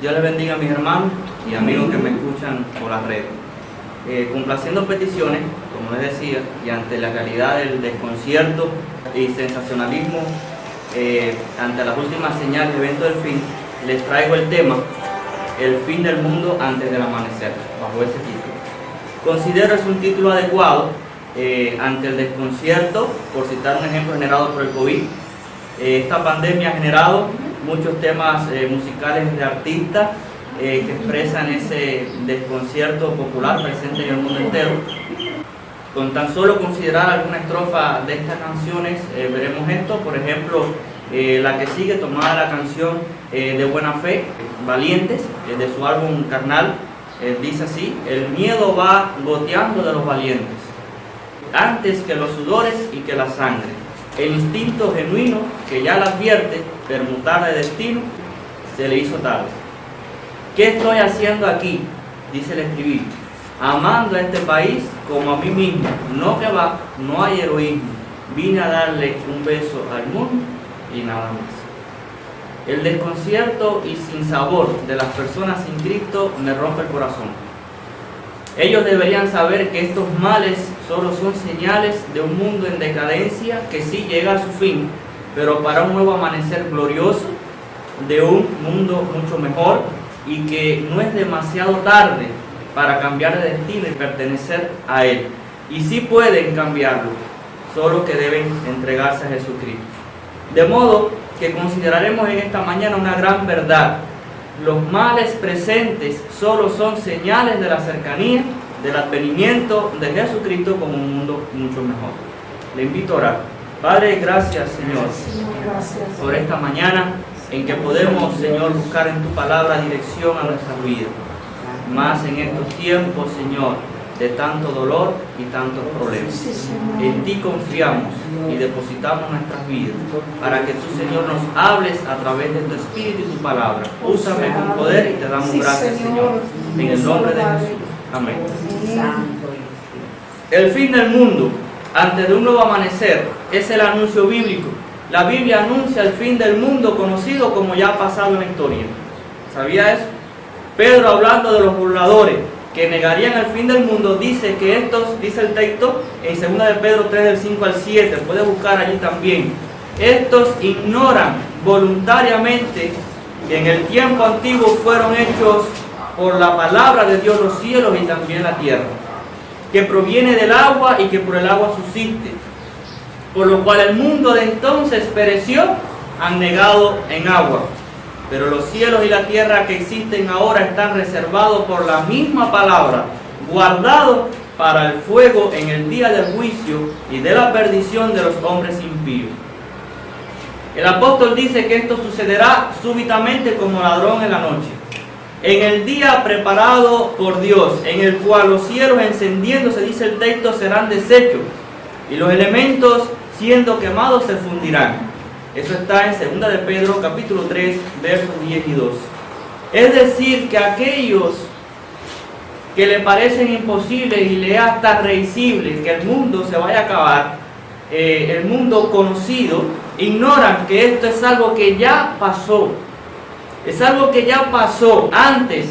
Dios les bendiga a mis hermanos y amigos que me escuchan por las redes. Complaciendo peticiones, como les decía, y ante la realidad del desconcierto y sensacionalismo, ante las últimas señales de evento del fin, les traigo el tema, el fin del mundo antes del amanecer, bajo ese título. Considero es un título adecuado ante el desconcierto, por citar un ejemplo generado por el COVID. Esta pandemia ha generado muchos temas musicales de artistas que expresan ese desconcierto popular presente en el mundo entero. Con tan solo considerar alguna estrofa de estas canciones veremos esto. Por ejemplo, la que sigue, tomada la canción de Buena Fe, Valientes, de su álbum Carnal, dice así: el miedo va goteando de los valientes, antes que los sudores y que la sangre. El instinto genuino que ya la advierte permutar de destino, se le hizo tarde. ¿Qué estoy haciendo aquí?, dice el estribillo. Amando a este país como a mí mismo. No que va, no hay heroísmo. Vine a darle un beso al mundo y nada más. El desconcierto y sinsabor de las personas sin Cristo me rompe el corazón. Ellos deberían saber que estos males solo son señales de un mundo en decadencia que sí llega a su fin, pero para un nuevo amanecer glorioso de un mundo mucho mejor, y que no es demasiado tarde para cambiar de destino y pertenecer a Él. Y sí pueden cambiarlo, solo que deben entregarse a Jesucristo. De modo que consideraremos en esta mañana una gran verdad. Los males presentes solo son señales de la cercanía, del advenimiento de Jesucristo como un mundo mucho mejor. Le invito a orar. Padre, gracias, Señor, por esta mañana en que podemos, Señor, buscar en tu palabra dirección a nuestra vida. Más en estos tiempos, Señor, de tanto dolor y tantos problemas. En ti confiamos y depositamos nuestras vidas para que tú, Señor, nos hables a través de tu Espíritu y tu palabra. Úsame con poder y te damos gracias, Señor, en el nombre de Jesús. Amén. El fin del mundo antes de un nuevo amanecer es el anuncio bíblico. La Biblia anuncia el fin del mundo conocido como ya ha pasado en la historia. ¿Sabía eso? Pedro, hablando de los burladores que negarían el fin del mundo, dice que estos, dice el texto en 2 de Pedro 3 del 5 al 7, puede buscar allí también, estos ignoran voluntariamente que en el tiempo antiguo fueron hechos por la palabra de Dios los cielos y también la tierra, que proviene del agua y que por el agua subsiste, por lo cual el mundo de entonces pereció anegado en agua. Pero los cielos y la tierra que existen ahora están reservados por la misma palabra, guardados para el fuego en el día del juicio y de la perdición de los hombres impíos. El apóstol dice que esto sucederá súbitamente como ladrón en la noche, en el día preparado por Dios, en el cual los cielos encendiéndose, dice el texto, serán deshechos, y los elementos siendo quemados se fundirán. Eso está en 2 de Pedro capítulo 3, versos 10 y 12. Es decir, que aquellos que le parecen imposibles y le hasta risibles que el mundo se vaya a acabar, el mundo conocido, ignoran que esto es algo que ya pasó. Es algo que ya pasó antes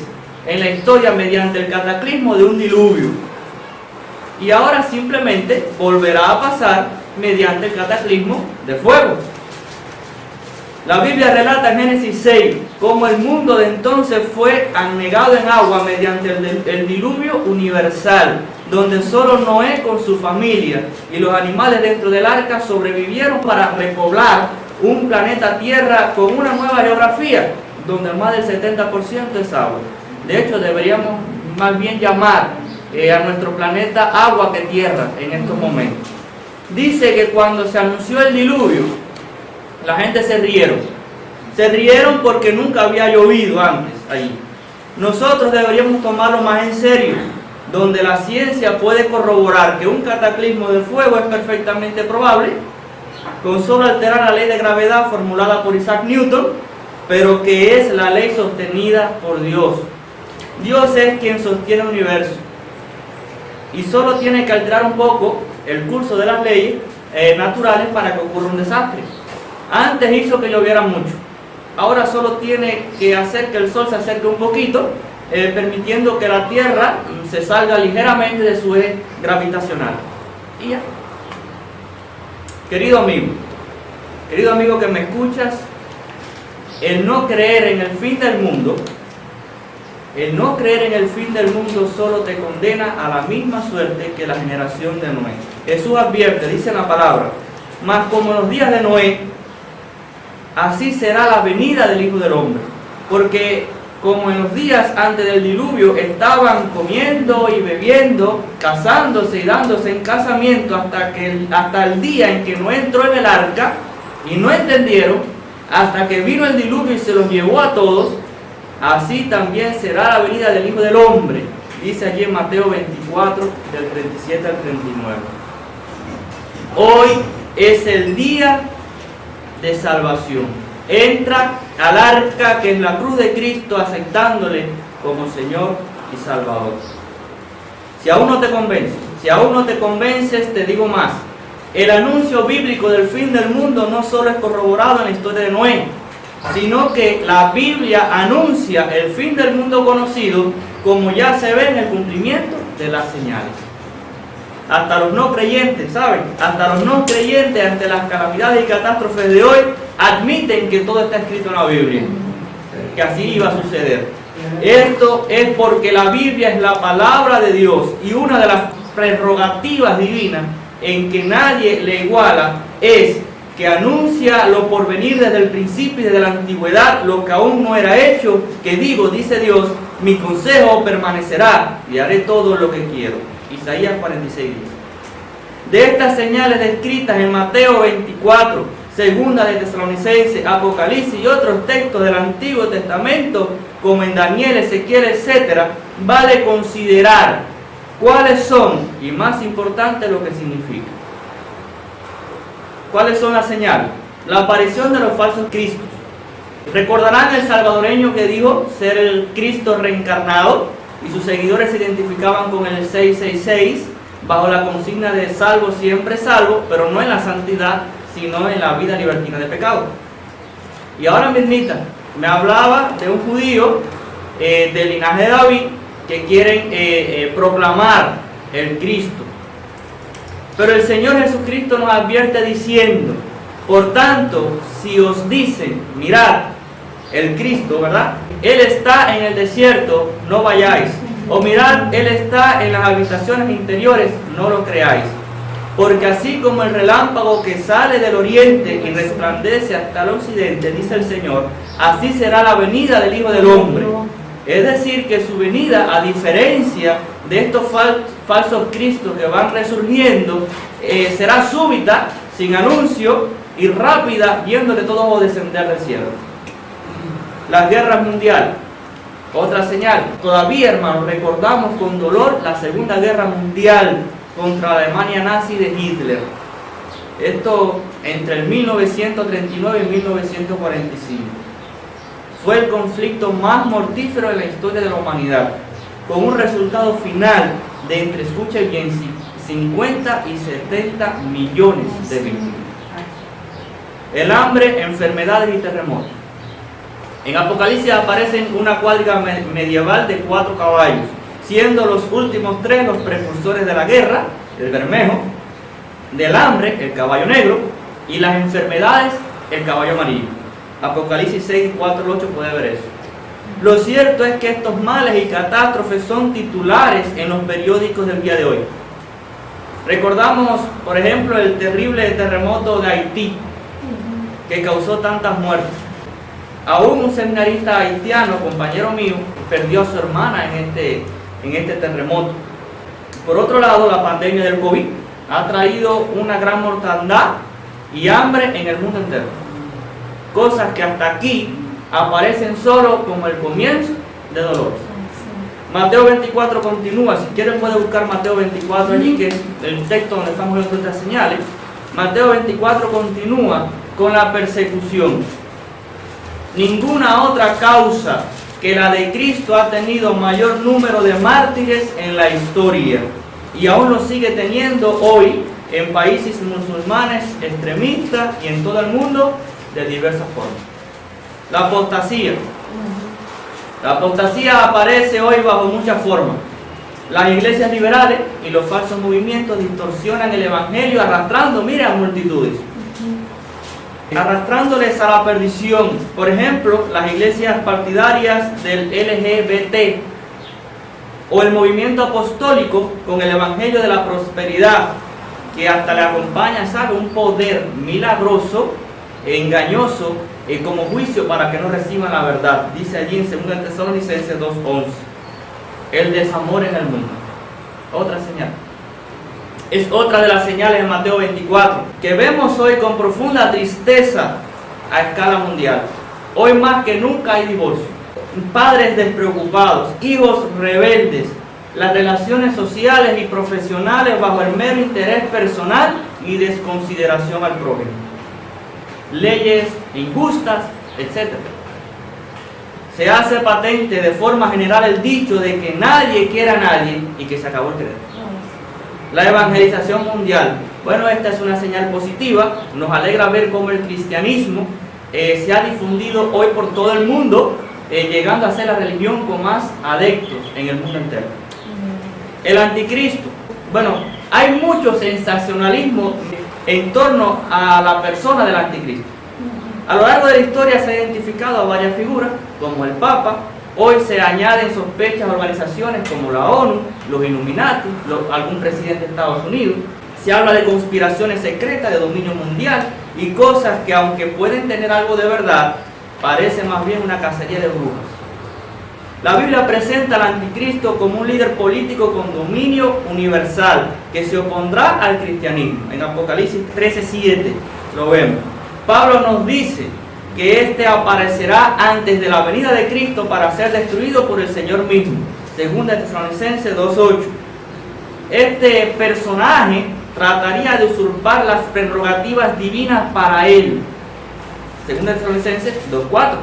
en la historia mediante el cataclismo de un diluvio. Y ahora simplemente volverá a pasar mediante el cataclismo de fuego. La Biblia relata en Génesis 6 cómo el mundo de entonces fue anegado en agua mediante el diluvio universal, donde solo Noé con su familia y los animales dentro del arca sobrevivieron para repoblar un planeta Tierra con una nueva geografía, donde más del 70% es agua. De hecho, deberíamos más bien llamar a nuestro planeta agua que tierra en estos momentos. Dice que cuando se anunció el diluvio, la gente se rieron. Se rieron porque nunca había llovido antes allí. Nosotros deberíamos tomarlo más en serio, donde la ciencia puede corroborar que un cataclismo de fuego es perfectamente probable, con solo alterar la ley de gravedad formulada por Isaac Newton, pero que es la ley sostenida por Dios. Dios es quien sostiene el universo, y solo tiene que alterar un poco el curso de las leyes naturales para que ocurra un desastre. Antes hizo que lloviera mucho, ahora solo tiene que hacer que el Sol se acerque un poquito, permitiendo que la Tierra se salga ligeramente de su eje gravitacional. Y ya. Querido amigo que me escuchas, el no creer en el fin del mundo, solo te condena a la misma suerte que la generación de Noé. Jesús advierte, dice la palabra, mas como en los días de Noé, así será la venida del Hijo del Hombre. Porque como en los días antes del diluvio estaban comiendo y bebiendo, casándose y dándose en casamiento hasta el día en que Noé entró en el arca, y no entendieron, hasta que vino el diluvio y se los llevó a todos, así también será la venida del Hijo del Hombre. Dice allí en Mateo 24, del 37 al 39. Hoy es el día de salvación. Entra al arca que es la cruz de Cristo, aceptándole como Señor y Salvador. Si aún no te convences, te digo más. El anuncio bíblico del fin del mundo no solo es corroborado en la historia de Noé, sino que la Biblia anuncia el fin del mundo conocido, como ya se ve en el cumplimiento de las señales. Hasta los no creyentes, ¿saben? Hasta los no creyentes ante las calamidades y catástrofes de hoy admiten que todo está escrito en la Biblia, que así iba a suceder. Esto es porque la Biblia es la palabra de Dios, y una de las prerrogativas divinas en que nadie le iguala es que anuncia lo por venir desde el principio y desde la antigüedad, lo que aún no era hecho, que digo, dice Dios, mi consejo permanecerá y haré todo lo que quiero. Isaías 46:10. De estas señales descritas en Mateo 24, Segunda de Tesalonicenses, Apocalipsis y otros textos del Antiguo Testamento, como en Daniel, Ezequiel, etc., vale considerar cuáles son, y más importante, lo que significa. ¿Cuáles son las señales? La aparición de los falsos cristos. Recordarán el salvadoreño que dijo ser el Cristo reencarnado, y sus seguidores se identificaban con el 666 bajo la consigna de salvo siempre salvo, pero no en la santidad, sino en la vida libertina de pecado. Y ahora mismita me hablaba de un judío del linaje de David que quieren proclamar el Cristo. Pero el Señor Jesucristo nos advierte diciendo, por tanto, si os dicen, mirad, el Cristo, ¿verdad? Él está en el desierto, no vayáis. O mirad, Él está en las habitaciones interiores, no lo creáis. Porque así como el relámpago que sale del oriente y resplandece hasta el occidente, dice el Señor, así será la venida del Hijo del Hombre. Es decir, que su venida, a diferencia de estos falsos cristos que van resurgiendo, será súbita, sin anuncio, y rápida, viéndole todo ojo descender del cielo. Las guerras mundiales, otra señal. Todavía, hermanos, recordamos con dolor la Segunda Guerra Mundial contra la Alemania nazi de Hitler. Esto entre el 1939 y 1945. Fue el conflicto más mortífero en la historia de la humanidad, con un resultado final de entre, escuche bien, 50 y 70 millones de víctimas. El hambre, enfermedades y terremotos. En Apocalipsis aparecen una cuadriga medieval de 4 caballos, siendo los últimos 3 los precursores de la guerra, el bermejo, del hambre, el caballo negro, y las enfermedades, el caballo amarillo. Apocalipsis 6, 4 al 8 puede ver eso. Lo cierto es que estos males y catástrofes son titulares en los periódicos del día de hoy. Recordamos, por ejemplo, el terrible terremoto de Haití, que causó tantas muertes. Aún un seminarista haitiano, compañero mío, perdió a su hermana en este terremoto. Por otro lado, la pandemia del COVID ha traído una gran mortandad y hambre en el mundo entero. Cosas que hasta aquí aparecen solo como el comienzo de dolores. Mateo 24 continúa. Si quieren pueden buscar Mateo 24 allí, que es el texto donde estamos viendo estas señales. Mateo 24 continúa con la persecución. Ninguna otra causa que la de Cristo ha tenido mayor número de mártires en la historia, y aún lo sigue teniendo hoy en países musulmanes extremistas y en todo el mundo de diversas formas. La apostasía. La apostasía aparece hoy bajo muchas formas. Las iglesias liberales y los falsos movimientos distorsionan el evangelio arrastrando, a multitudes. Arrastrándoles a la perdición. Por ejemplo, las iglesias partidarias del LGBT o el movimiento apostólico con el evangelio de la prosperidad, que hasta le acompaña, un poder milagroso, engañoso, como juicio para que no reciban la verdad. Dice allí en 2 Tesalonicenses 2:11. El desamor en el mundo. Otra señal. Es otra de las señales en Mateo 24, que vemos hoy con profunda tristeza a escala mundial. Hoy más que nunca hay divorcio, padres despreocupados, hijos rebeldes, las relaciones sociales y profesionales bajo el mero interés personal y desconsideración al prójimo, leyes injustas, etc. Se hace patente de forma general el dicho de que nadie quiere a nadie y que se acabó el querer. La evangelización mundial. Bueno, esta es una señal positiva. Nos alegra ver cómo el cristianismo se ha difundido hoy por todo el mundo, llegando a ser la religión con más adeptos en el mundo entero. El anticristo. Bueno, hay mucho sensacionalismo en torno a la persona del anticristo. A lo largo de la historia se ha identificado a varias figuras, como el Papa. Hoy se añaden sospechas a organizaciones como la ONU, los Illuminati, algún presidente de Estados Unidos. Se habla de conspiraciones secretas de dominio mundial y cosas que, aunque pueden tener algo de verdad, parecen más bien una cacería de brujas. La Biblia presenta al anticristo como un líder político con dominio universal que se opondrá al cristianismo. En Apocalipsis 13:7 lo vemos. Pablo nos dice que éste aparecerá antes de la venida de Cristo para ser destruido por el Señor mismo. 2 Tesalonicenses 2:8. Este personaje trataría de usurpar las prerrogativas divinas para él. 2 Tesalonicenses 2:4.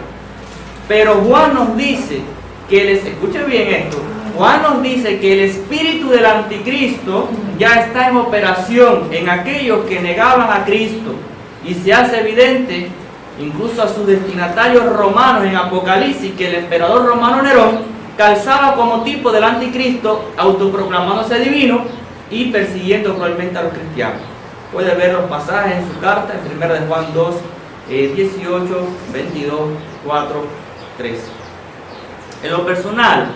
Pero Juan nos dice que escuche bien esto, Juan nos dice que el espíritu del anticristo ya está en operación en aquellos que negaban a Cristo, y se hace evidente incluso a sus destinatarios romanos en Apocalipsis que el emperador romano Nerón calzaba como tipo del anticristo, autoproclamándose divino y persiguiendo cruelmente a los cristianos. Puede ver los pasajes en su carta, en 1 de Juan 2, 18, 22, 4, 13. En lo personal,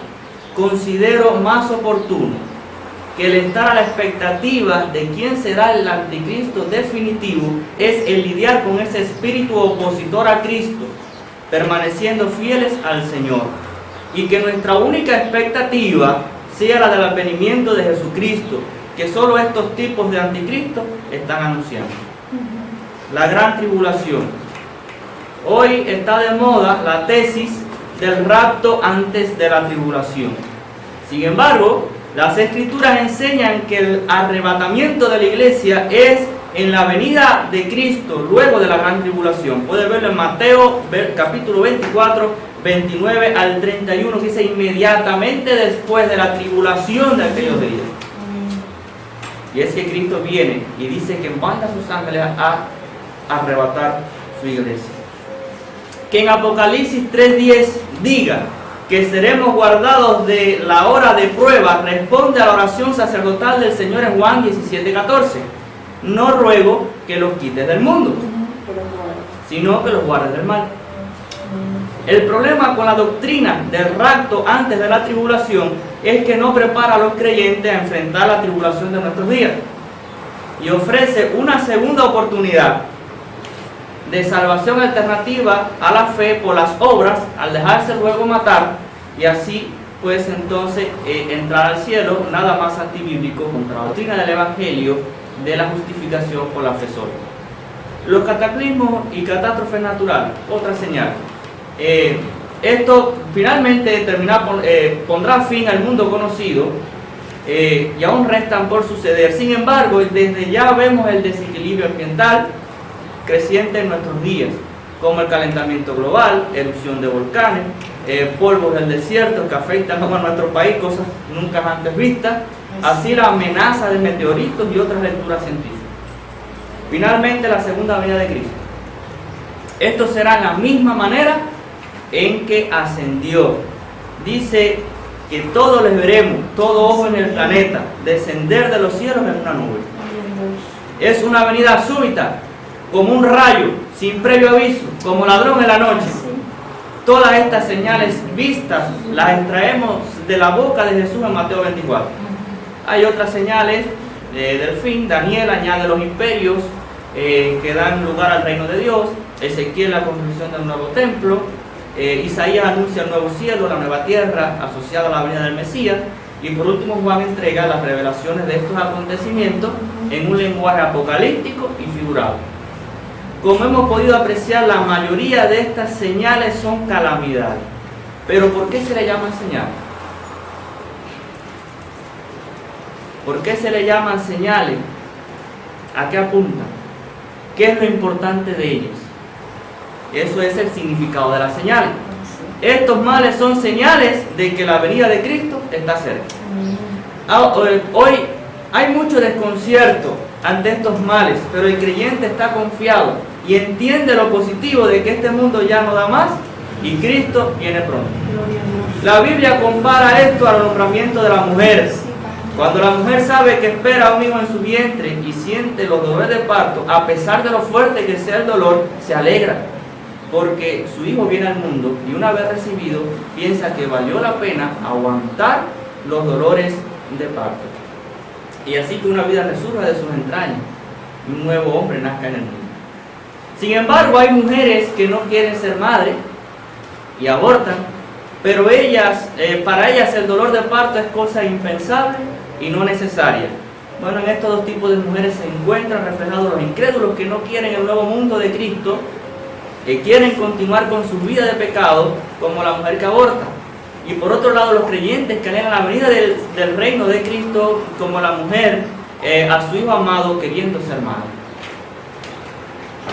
considero más oportuno que el estar a la expectativa de quién será el anticristo definitivo es el lidiar con ese espíritu opositor a Cristo, permaneciendo fieles al Señor, y que nuestra única expectativa sea la del advenimiento de Jesucristo, que solo estos tipos de anticristo están anunciando. La gran tribulación. Hoy está de moda la tesis del rapto antes de la tribulación. Sin embargo, las Escrituras enseñan que el arrebatamiento de la iglesia es en la venida de Cristo luego de la gran tribulación. Puede verlo en Mateo capítulo 24, 29 al 31, que dice inmediatamente después de la tribulación de aquellos días. Y es que Cristo viene y dice que manda a sus ángeles a arrebatar su iglesia. Que en Apocalipsis 3:10 diga que seremos guardados de la hora de prueba, responde a la oración sacerdotal del Señor en Juan 17:14. No ruego que los quites del mundo, sino que los guardes del mal. El problema con la doctrina del rapto antes de la tribulación es que no prepara a los creyentes a enfrentar la tribulación de nuestros días y ofrece una segunda oportunidad de salvación alternativa a la fe por las obras, al dejarse luego matar, y así pues entonces entrar al cielo, nada más antibíblico contra la doctrina del Evangelio de la justificación por la fe sola. Los cataclismos y catástrofes naturales, otra señal. Esto finalmente pondrá fin al mundo conocido, y aún restan por suceder. Sin embargo, desde ya vemos el desequilibrio ambiental creciente en nuestros días, como el calentamiento global, erupción de volcanes, polvos del desierto que afectan a nuestro país, cosas nunca antes vistas, así la amenaza de meteoritos y otras lecturas científicas. Finalmente, la segunda venida de Cristo. Esto será en la misma manera en que ascendió. Dice que todos les veremos, todo ojo en el planeta, descender de los cielos en una nube. Es una venida súbita, como un rayo, sin previo aviso, como ladrón en la noche. Todas estas señales vistas las extraemos de la boca de Jesús en Mateo 24. Hay otras señales del fin. Daniel añade los imperios que dan lugar al reino de Dios. Ezequiel la construcción del nuevo templo. Isaías anuncia el nuevo cielo, la nueva tierra asociada a la venida del Mesías. Y por último Juan entrega las revelaciones de estos acontecimientos en un lenguaje apocalíptico y figurado. Como hemos podido apreciar, la mayoría de estas señales son calamidades. Pero ¿por qué se le llaman señales? ¿Por qué se le llaman señales? ¿A qué apuntan? ¿Qué es lo importante de ellas? Eso es el significado de las señales. Estos males son señales de que la venida de Cristo está cerca. Hoy hay mucho desconcierto ante estos males, pero el creyente está confiado y entiende lo positivo de que este mundo ya no da más y Cristo viene pronto. La Biblia compara esto al alumbramiento de la mujer. Cuando la mujer sabe que espera a un hijo en su vientre y siente los dolores de parto, a pesar de lo fuerte que sea el dolor, se alegra, porque su hijo viene al mundo y una vez recibido, piensa que valió la pena aguantar los dolores de parto. Y así que una vida resurja de sus entrañas y un nuevo hombre nazca en el mundo. Sin embargo, hay mujeres que no quieren ser madres y abortan, pero para ellas el dolor de parto es cosa impensable y no necesaria. Bueno, en estos dos tipos de mujeres se encuentran reflejados los incrédulos que no quieren el nuevo mundo de Cristo, que quieren continuar con su vida de pecado, como la mujer que aborta. Y por otro lado, los creyentes que anhelan la venida del reino de Cristo, como la mujer a su hijo amado queriendo ser madre.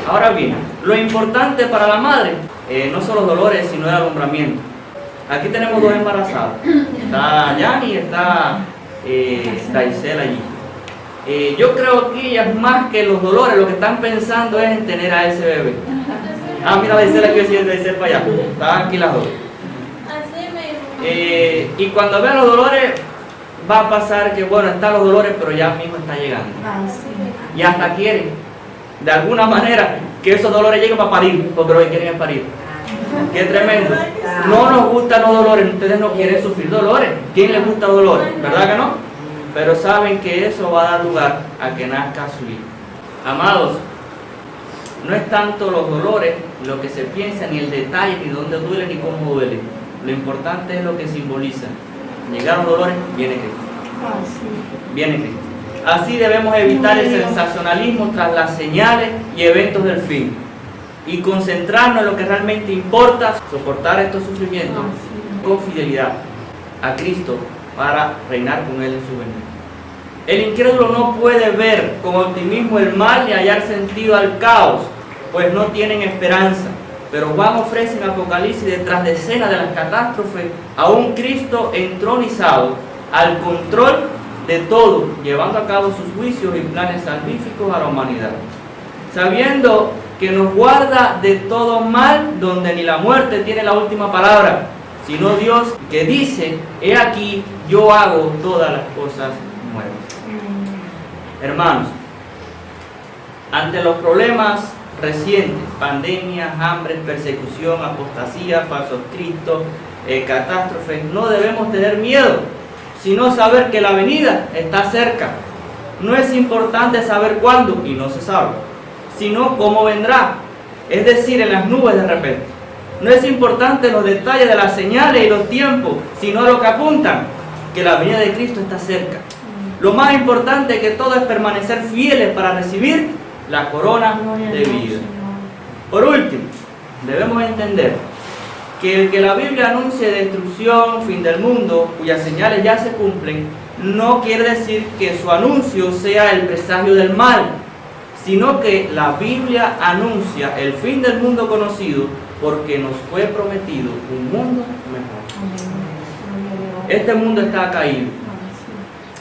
Ahora bien, lo importante para la madre no son los dolores, sino el alumbramiento. Aquí tenemos dos embarazadas. Está Yani y está Daisel allí. Yo creo que ellas, más que los dolores, lo que están pensando es en tener a ese bebé. Ah, mira, Daisel aquí, Daisel para allá. Están aquí las dos. Y cuando vean los dolores, va a pasar que, bueno, están los dolores, pero ya mismo está llegando. Y hasta quieren, de alguna manera, que esos dolores lleguen para parir, porque hoy quieren parir. Qué tremendo. No nos gustan los dolores, ustedes no quieren sufrir dolores. ¿Quién les gusta los dolores? ¿Verdad que no? Pero saben que eso va a dar lugar a que nazca su hijo. Amados, no es tanto los dolores lo que se piensa, ni el detalle, ni dónde duele, ni cómo duele. Lo importante es lo que simboliza. Llegar los dolores, viene Cristo. Viene Cristo. Así debemos evitar el sensacionalismo tras las señales y eventos del fin y concentrarnos en lo que realmente importa, soportar estos sufrimientos con fidelidad a Cristo para reinar con Él en su venida. El incrédulo no puede ver con optimismo el mal ni hallar sentido al caos, pues no tienen esperanza. Pero Juan ofrece en Apocalipsis, detrás de escena de las catástrofes, a un Cristo entronizado al control de todo, llevando a cabo sus juicios y planes salvíficos a la humanidad, sabiendo que nos guarda de todo mal, donde ni la muerte tiene la última palabra, sino Dios, que dice: he aquí, yo hago todas las cosas nuevas. Hermanos, ante los problemas recientes, pandemias, hambres, persecución, apostasía, falsos cristos, catástrofes, no debemos tener miedo, sino saber que la venida está cerca. No es importante saber cuándo, y no se sabe, sino cómo vendrá, es decir, en las nubes de repente. No es importante los detalles de las señales y los tiempos, sino lo que apuntan, que la venida de Cristo está cerca. Lo más importante que todo es permanecer fieles para recibir la corona de vida. Por último, debemos entender que el que la Biblia anuncie destrucción, fin del mundo, cuyas señales ya se cumplen, no quiere decir que su anuncio sea el presagio del mal, sino que la Biblia anuncia el fin del mundo conocido porque nos fue prometido un mundo mejor. Este mundo está caído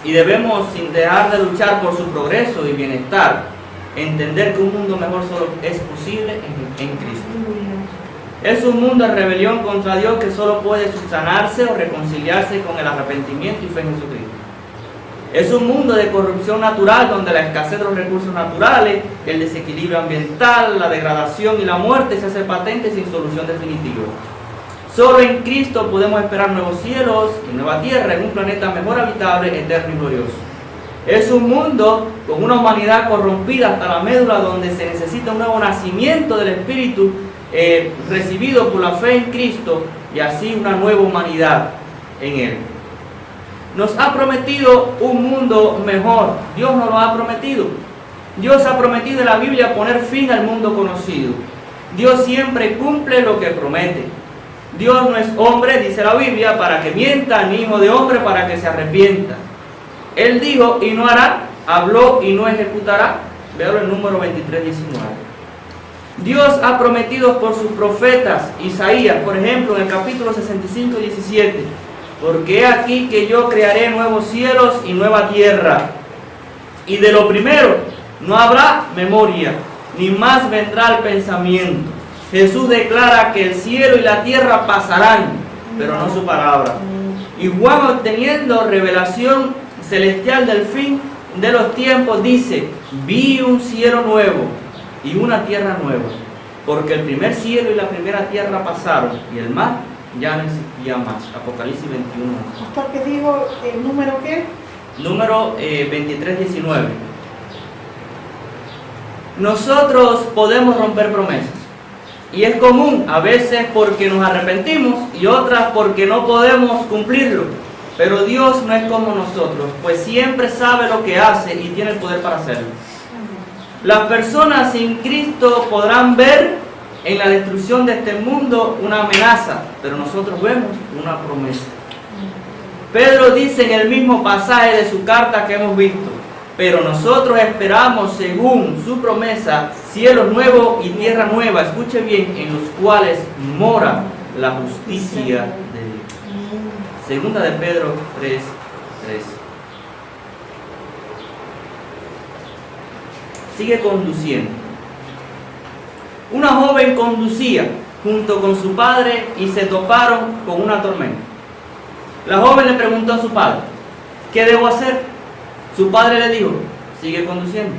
y debemos, sin dejar de luchar por su progreso y bienestar, entender que un mundo mejor solo es posible en Cristo. Es un mundo de rebelión contra Dios que solo puede subsanarse o reconciliarse con el arrepentimiento y fe en Jesucristo. Es un mundo de corrupción natural donde la escasez de los recursos naturales, el desequilibrio ambiental, la degradación y la muerte se hace patente sin solución definitiva. Solo en Cristo podemos esperar nuevos cielos y nueva tierra en un planeta mejor habitable, eterno y glorioso. Es un mundo con una humanidad corrompida hasta la médula donde se necesita un nuevo nacimiento del Espíritu recibido por la fe en Cristo y así una nueva humanidad en Él. Nos ha prometido un mundo mejor. Dios nos lo ha prometido. Dios ha prometido en la Biblia poner fin al mundo conocido. Dios siempre cumple lo que promete. Dios no es hombre, dice la Biblia, para que mienta, ni hijo de hombre para que se arrepienta. Él dijo y no hará, habló y no ejecutará. Véalo en número 23, 19. Dios ha prometido por sus profetas, Isaías, por ejemplo, en el capítulo 65, 17. Porque he aquí que yo crearé nuevos cielos y nueva tierra. Y de lo primero no habrá memoria, ni más vendrá el pensamiento. Jesús declara que el cielo y la tierra pasarán, pero no su palabra. Y Juan, obteniendo revelación celestial del fin de los tiempos, dice: vi un cielo nuevo y una tierra nueva, porque el primer cielo y la primera tierra pasaron y el mar ya no existía más. Apocalipsis 21. ¿Hasta que digo el número qué? Número 23, 19. Nosotros podemos romper promesas. Y es común, a veces porque nos arrepentimos y otras porque no podemos cumplirlo. Pero Dios no es como nosotros, pues siempre sabe lo que hace y tiene el poder para hacerlo. Las personas sin Cristo podrán ver en la destrucción de este mundo una amenaza, pero nosotros vemos una promesa. Pedro dice en el mismo pasaje de su carta que hemos visto: pero nosotros esperamos, según su promesa, cielos nuevos y tierra nueva, escuche bien, en los cuales mora la justicia de Dios. Segunda de Pedro 3, 3. Sigue conduciendo. Una joven conducía junto con su padre y se toparon con una tormenta. La joven le preguntó a su padre: ¿qué debo hacer? Su padre le dijo: sigue conduciendo.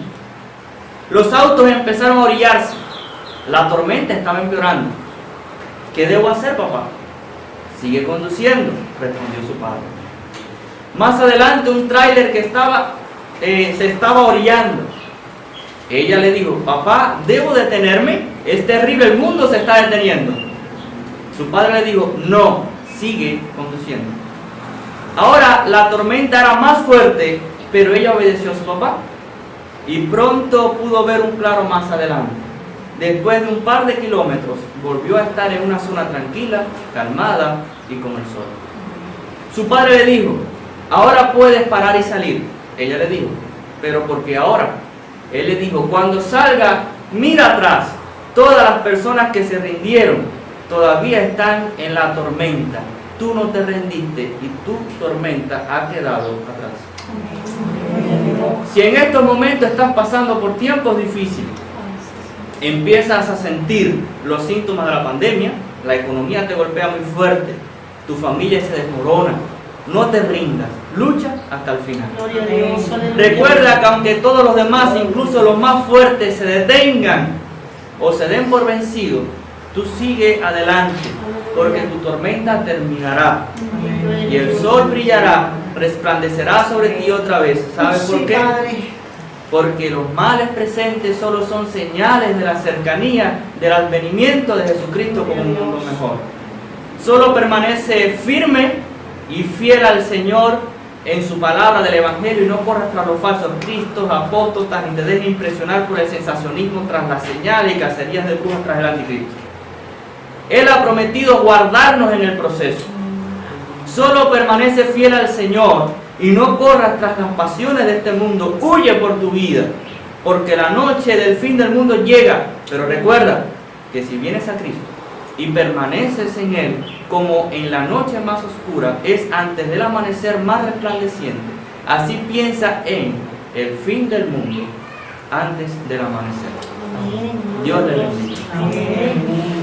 Los autos empezaron a orillarse. La tormenta estaba empeorando. ¿Qué debo hacer, papá? Sigue conduciendo, respondió su padre. Más adelante, un tráiler que se estaba orillando. Ella le dijo: papá, ¿debo detenerme? Es terrible, el mundo se está deteniendo. Su padre le dijo: no, sigue conduciendo. Ahora la tormenta era más fuerte, pero ella obedeció a su papá y pronto pudo ver un claro más adelante. Después de un par de kilómetros, volvió a estar en una zona tranquila, calmada y con el sol. Su padre le dijo: ahora puedes parar y salir. Ella le dijo: pero ¿por qué ahora? Él le dijo: cuando salga, mira atrás. Todas las personas que se rindieron todavía están en la tormenta. Tú no te rendiste y tu tormenta ha quedado atrás. Si en estos momentos estás pasando por tiempos difíciles, empiezas a sentir los síntomas de la pandemia, la economía te golpea muy fuerte, tu familia se desmorona, no te rindas, lucha hasta el final. Recuerda que aunque todos los demás, incluso los más fuertes, se detengan o se den por vencidos, tú sigue adelante, porque tu tormenta terminará y el sol brillará, resplandecerá sobre ti otra vez. ¿Sabes por qué? Porque los males presentes solo son señales de la cercanía del advenimiento de Jesucristo como un mundo mejor. Solo permanece firme y fiel al Señor en su palabra del Evangelio y no corras tras los falsos cristos, apóstotas, ni te dejes impresionar por el sensacionismo tras las señales y cacerías de brujas tras el anticristo. Él ha prometido guardarnos en el proceso. Solo permanece fiel al Señor y no corras tras las pasiones de este mundo. Huye por tu vida, porque la noche del fin del mundo llega. Pero recuerda que si vienes a Cristo y permaneces en Él, como en la noche más oscura es antes del amanecer más resplandeciente, así piensa en el fin del mundo antes del amanecer. Dios le bendiga.